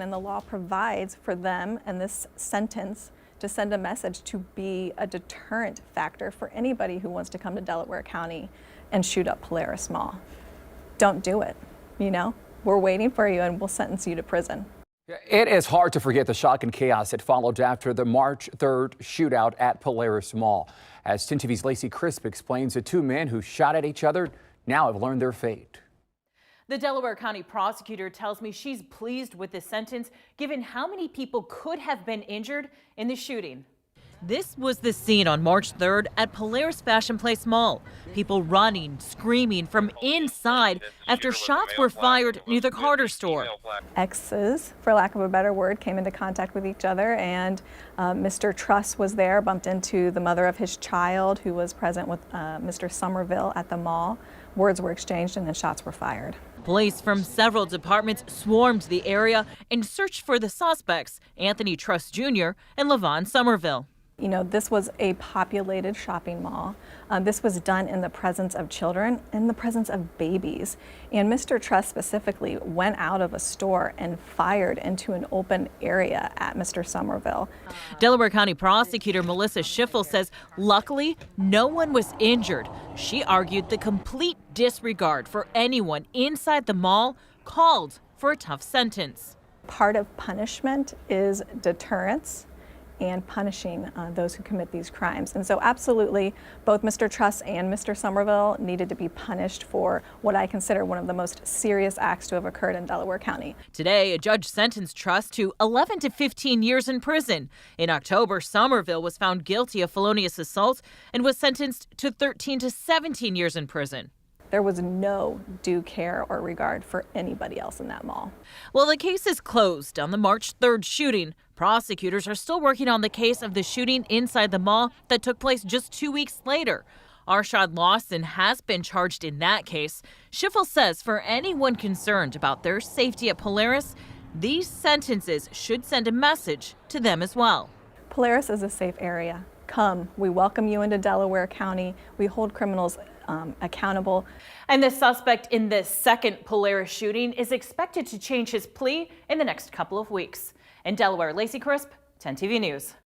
And the law provides for them and this sentence to send a message to be a deterrent factor for anybody who wants to come to Delaware County and shoot up Polaris Mall. Don't do it, you know? We're waiting for you and we'll sentence you to prison. It is hard to forget the shock and chaos that followed after the March 3rd shootout at Polaris Mall. As 10 TV's Lacey Crisp explains, the two men who shot at each other now have learned their fate. The Delaware County prosecutor tells me she's pleased with this sentence, given how many people could have been injured in the shooting. This was the scene on March 3rd at Polaris Fashion Place Mall. People running, screaming from inside after shots were fired near the Carter store. Exes, for lack of a better word, came into contact with each other, and Mr. Truss was there, bumped into the mother of his child who was present with Mr. Somerville at the mall. Words were exchanged and then shots were fired. Police from several departments swarmed the area and searched for the suspects, Anthony Truss Jr. and Levon Somerville. You know, this was a populated shopping mall. This was done in the presence of children, in the presence of babies. And Mr. Truss specifically went out of a store and fired into an open area at Mr. Somerville. Delaware County prosecutor Melissa Schiffel says luckily no one was injured. She argued the complete disregard for anyone inside the mall called for a tough sentence. Part of punishment is deterrence and punishing those who commit these crimes. And so absolutely, both Mr. Truss and Mr. Somerville needed to be punished for what I consider one of the most serious acts to have occurred in Delaware County. Today, a judge sentenced Truss to 11 to 15 years in prison. In October, Somerville was found guilty of felonious assault and was sentenced to 13 to 17 years in prison. There was no due care or regard for anybody else in that mall. Well, the case is closed on the March 3rd shooting. Prosecutors are still working on the case of the shooting inside the mall that took place just 2 weeks later. Arshad Lawson has been charged in that case. Schiffel says for anyone concerned about their safety at Polaris, these sentences should send a message to them as well. Polaris is a safe area. Come, we welcome you into Delaware County. We hold criminals accountable. And the suspect in this second Polaris shooting is expected to change his plea in the next couple of weeks. In Delaware, Lacey Crisp, 10 TV News.